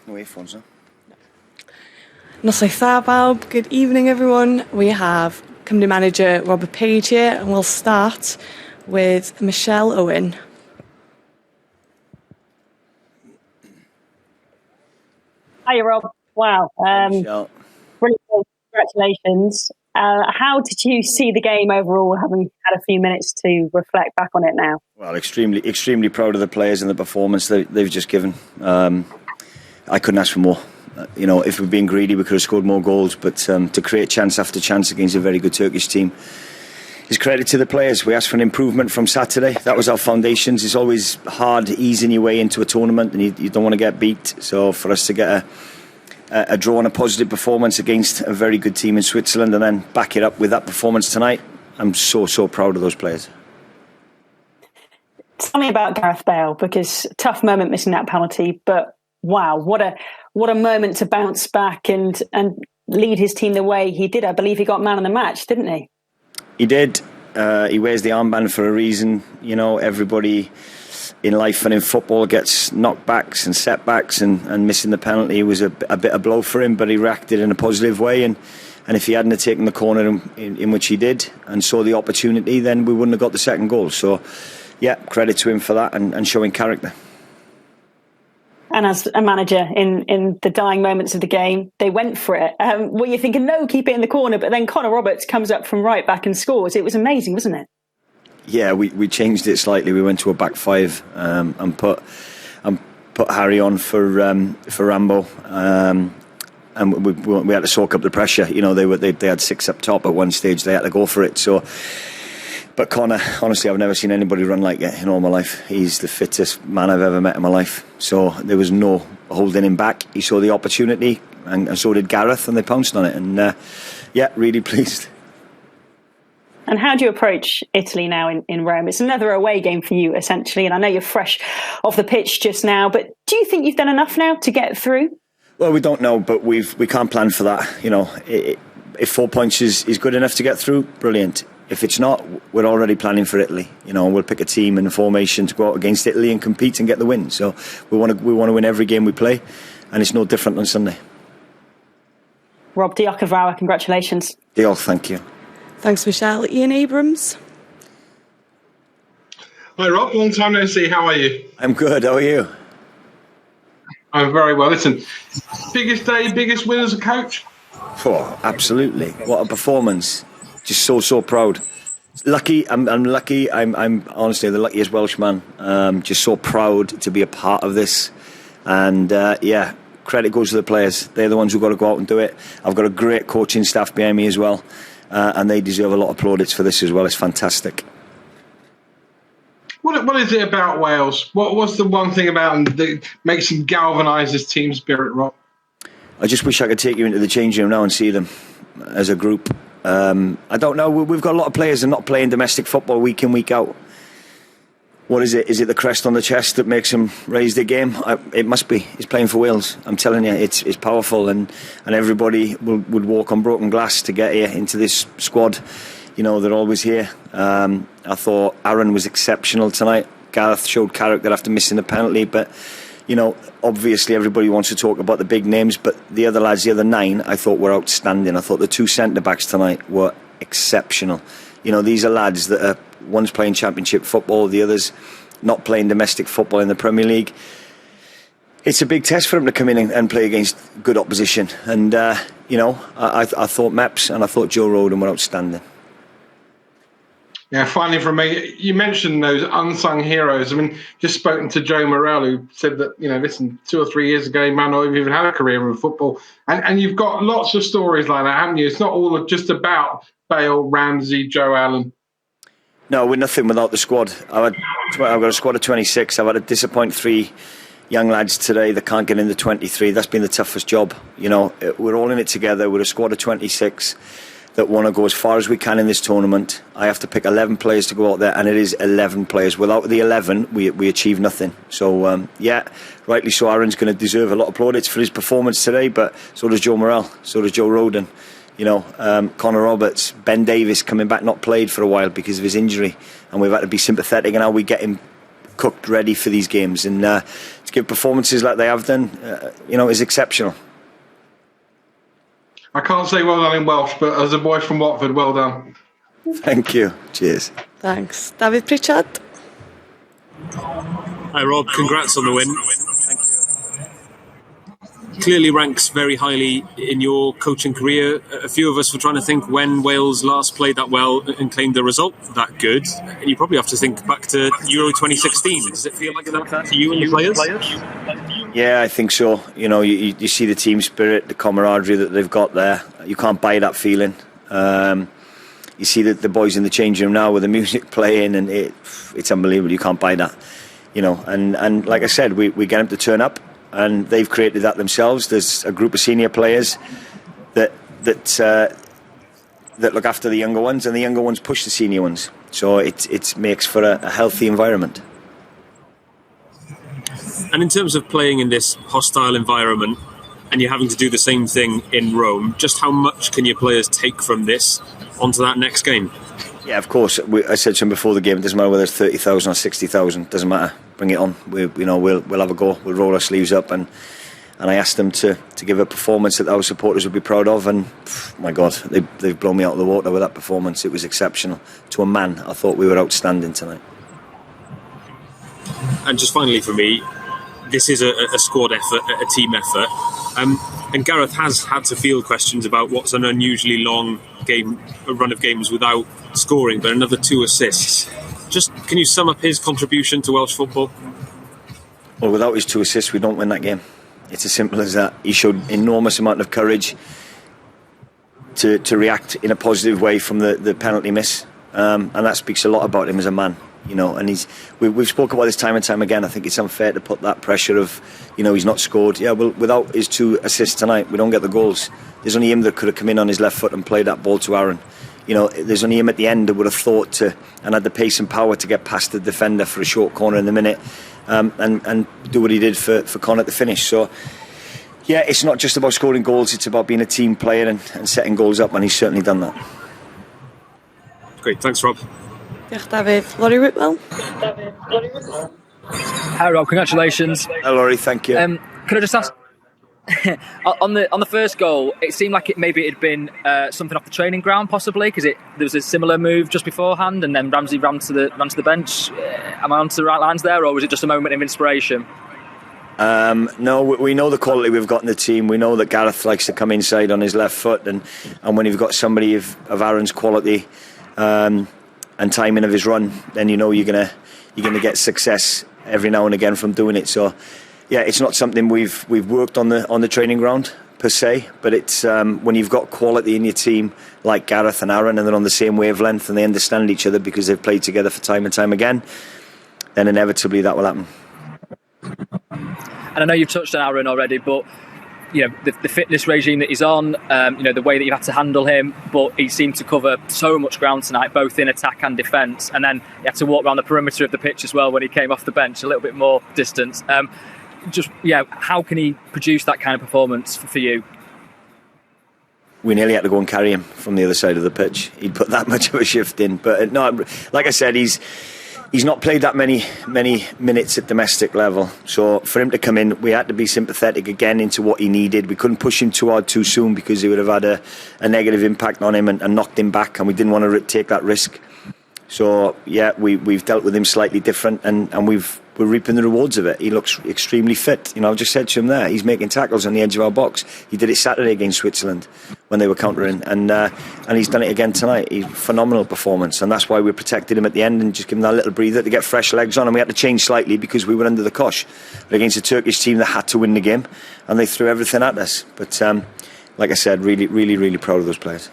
No earphones, huh? Noswaith dda bawb, good evening everyone. We have company manager Robert Page here and we'll start with Michelle Owen. Hiya Rob, wow. Michelle. Brilliant, congratulations. How did you see the game overall, having had a few minutes to reflect back on it now? Well, extremely proud of the players and the performance they've just given. I couldn't ask for more. If we'd been greedy, we could have scored more goals, but to create chance after chance against a very good Turkish team is credit to the players. We asked for an improvement from Saturday. That was our foundations. It's always hard easing your way into a tournament, and you don't want to get beat. So for us to get a draw and a positive performance against a very good team in Switzerland, and then back it up with that performance tonight, I'm so proud of those players. Tell me about Gareth Bale, because tough moment missing that penalty, but wow, what a moment to bounce back and lead his team the way he did. I believe he got man of the match, didn't he? He did. He wears the armband for a reason. Everybody in life and in football gets knockbacks and setbacks, and missing the penalty was a bit of blow for him, but he reacted in a positive way, and if he hadn't have taken the corner in which he did and saw the opportunity, then we wouldn't have got the second goal. So yeah, credit to him for that and showing character. And as a manager, in the dying moments of the game, they went for it. Were you thinking, no, keep it in the corner? But then Connor Roberts comes up from right back and scores. It was amazing, wasn't it? Yeah, we changed it slightly. We went to a back five and put Harry on for Rambo. And we had to soak up the pressure. They had six up top at one stage. They had to go for it. But Connor, honestly, I've never seen anybody run like it in all my life. He's the fittest man I've ever met in my life. So there was no holding him back. He saw the opportunity, and so did Gareth, and they pounced on it. And really pleased. And how do you approach Italy now in Rome? It's another away game for you, essentially. And I know you're fresh off the pitch just now, but do you think you've done enough now to get through? Well, we don't know, but we can't plan for that. If 4 points is good enough to get through, brilliant. If it's not, we're already planning for Italy. We'll pick a team and a formation to go out against Italy and compete and get the win. So we want to win every game we play, and it's no different on Sunday. Rob, diolch yn fawr, congratulations. Diolch, thank you. Thanks, Michelle. Ian Abrams. Hi, Rob. Long time no see. How are you? I'm good. How are you? I'm very well. Listen, biggest day, biggest win as a coach? Oh, absolutely. What a performance. Just so proud. Lucky. I'm lucky. I'm honestly the luckiest Welshman. Just so proud to be a part of this. And credit goes to the players. They're the ones who've got to go out and do it. I've got a great coaching staff behind me as well. And they deserve a lot of plaudits for this as well. It's fantastic. What is it about Wales? What's the one thing about them that makes them galvanise this team spirit, Rob? I just wish I could take you into the changing room now and see them as a group. I don't know. We've got a lot of players that are not playing domestic football week in, week out. What is it? Is it the crest on the chest that makes them raise their game? It must be. He's playing for Wales. I'm telling you, it's powerful, and everybody would walk on broken glass to get here into this squad. They're always here. I thought Aaron was exceptional tonight. Gareth showed character after missing the penalty, but obviously everybody wants to talk about the big names, but the other lads, the other 9, I thought were outstanding. I thought the 2 centre-backs tonight were exceptional. These are lads that are one's playing championship football, the other's not playing domestic football in the Premier League. It's a big test for them to come in and play against good opposition. And, I thought Meps and I thought Joe Roden were outstanding. Yeah, finally from me, you mentioned those unsung heroes. I mean, just spoken to Joe Morrell, who said that, listen, 2 or 3 years ago, he might not have even had a career in football. And you've got lots of stories like that, haven't you? It's not all just about Bale, Ramsey, Joe Allen. No, we're nothing without the squad. I've got a squad of 26. I've had to disappoint 3 young lads today that can't get in the 23. That's been the toughest job. We're all in it together. We're a squad of 26. That want to go as far as we can in this tournament. I have to pick 11 players to go out there, and it is 11 players. Without the 11, we achieve nothing. So, rightly so, Aaron's going to deserve a lot of plaudits for his performance today, but so does Joe Morrell, so does Joe Roden. Connor Roberts, Ben Davies coming back, not played for a while because of his injury, and we've had to be sympathetic in how we get him cooked, ready for these games, and to give performances like they have done, is exceptional. I can't say well done in Welsh, but as a boy from Watford, well done. Thank you. Cheers. Thanks. David Pritchard. Hi Rob, congrats on the win. Thank you. Clearly ranks very highly in your coaching career. A few of us were trying to think when Wales last played that well and claimed the result that good. And you probably have to think back to Euro 2016. Does it feel like that to you and the players? Yeah, I think so. You see the team spirit, the camaraderie that they've got there. You can't buy that feeling. You see the boys in the changing room now with the music playing, and it's unbelievable. You can't buy that. And like I said, we get them to turn up, and they've created that themselves. There's a group of senior players that look after the younger ones, and the younger ones push the senior ones. So it makes for a healthy environment. And in terms of playing in this hostile environment, and you're having to do the same thing in Rome, just how much can your players take from this onto that next game? Yeah, of course. I said to him before the game, it doesn't matter whether it's 30,000 or 60,000, doesn't matter. Bring it on. We'll have a go. We'll roll our sleeves up, and I asked them to give a performance that our supporters would be proud of, and my God, they've blown me out of the water with that performance. It was exceptional. To a man, I thought we were outstanding tonight. And just finally for me, this is a squad effort, a team effort. And Gareth has had to field questions about what's an unusually long run of games without scoring, but another 2 assists. Just can you sum up his contribution to Welsh football? Well, without his 2 assists, we don't win that game. It's as simple as that. He showed enormous amount of courage to react in a positive way from the penalty miss, and that speaks a lot about him as a man. And we've spoken about this time and time again. I think it's unfair to put that pressure of, he's not scored. Yeah, well, without his 2 assists tonight, we don't get the goals. There's only him that could have come in on his left foot and played that ball to Aaron. There's only him at the end that would have thought and had the pace and power to get past the defender for a short corner in the minute, and do what he did for Conor at the finish. So, yeah, it's not just about scoring goals, it's about being a team player and setting goals up, and he's certainly done that. Great, thanks Rob. Diolch David. Laurie Whitwell. Hi Rob, congratulations. Hello Laurie, thank you. Could I just ask, on the first goal, it seemed like it had been something off the training ground possibly, because there was a similar move just beforehand, and then Ramsey ran to the bench. Am I onto the right lines there, or was it just a moment of inspiration? No, we know the quality we've got in the team. We know that Gareth likes to come inside on his left foot, and when you've got somebody of Aaron's quality and timing of his run, then you're gonna get success every now and again from doing it. So yeah, it's not something we've worked on the training ground per se, but it's when you've got quality in your team like Gareth and Aaron, and they're on the same wavelength and they understand each other because they've played together for time and time again, then inevitably that will happen. And I know you've touched on Aaron already, but the fitness regime that he's on, the way that you had to handle him, but he seemed to cover so much ground tonight, both in attack and defence, and then he had to walk around the perimeter of the pitch as well when he came off the bench, a little bit more distance. How can he produce that kind of performance for you? We nearly had to go and carry him from the other side of the pitch. He'd put that much of a shift in, but no, like I said, he's not played that many minutes at domestic level. So for him to come in, we had to be sympathetic again into what he needed. We couldn't push him too hard too soon because he would have had a negative impact on him and knocked him back, and we didn't want to take that risk. So yeah, we've dealt with him slightly different, and we're reaping the rewards of it. He looks extremely fit. I've just said to him there, he's making tackles on the edge of our box. He did it Saturday against Switzerland when they were countering, and he's done it again tonight. He's phenomenal performance, and that's why we protected him at the end and just give him that little breather to get fresh legs on. And we had to change slightly because we were under the cosh, but against a Turkish team that had to win the game, and they threw everything at us. But like I said, really, really, really proud of those players.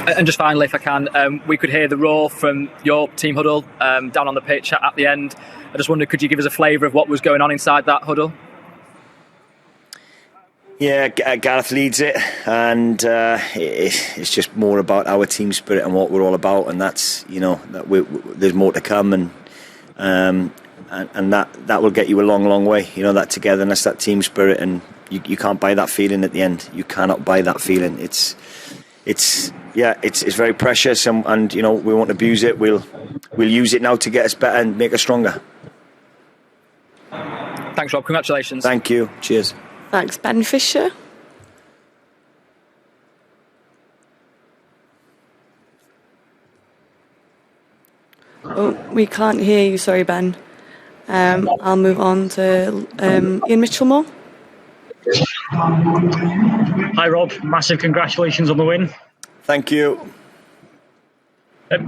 And just finally, if I can, we could hear the roar from your team huddle down on the pitch at the end. I just wondered, could you give us a flavour of what was going on inside that huddle? Yeah, Gareth leads it, and it's just more about our team spirit and what we're all about, and that's that there's more to come, and that will get you a long, long way. That togetherness, that team spirit, and you can't buy that feeling at the end. You cannot buy that feeling. It's yeah, it's very precious, and you know, we won't abuse it. We'll use it now to get us better and make us stronger. Thanks, Rob. Congratulations. Thank you. Cheers. Thanks, Ben Fisher. Oh, we can't hear you, sorry, Ben. I'll move on to Ian Mitchell-Moore. Hi, Rob. Massive congratulations on the win. Thank you.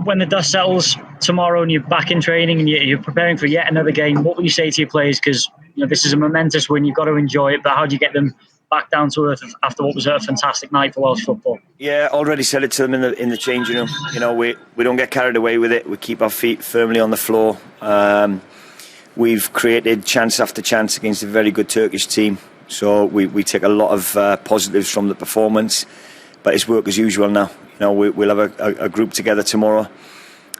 When the dust settles tomorrow and you're back in training and you're preparing for yet another game, what will you say to your players? Because this is a momentous win. You've got to enjoy it. But how do you get them back down to earth after what was a fantastic night for Welsh football? Yeah, already said it to them in the changing room. You know, we don't get carried away with it. We keep our feet firmly on the floor. We've created chance after chance against a very good Turkish team. So we take a lot of positives from the performance. But it's work as usual now. You know, we'll have a group together tomorrow.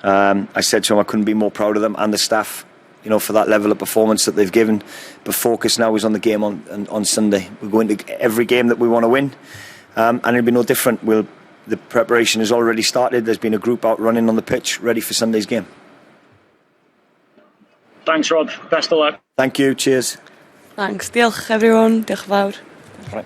I said to them I couldn't be more proud of them and the staff, you know, for that level of performance that they've given. The focus now is on the game on Sunday. We're going to every game that we want to win, and it'll be no different. The preparation has already started. There's been a group out running on the pitch, ready for Sunday's game. Thanks, Rob. Best of luck. Thank you. Cheers. Thanks. Diolch, everyone. Diolch yn fawr. Right.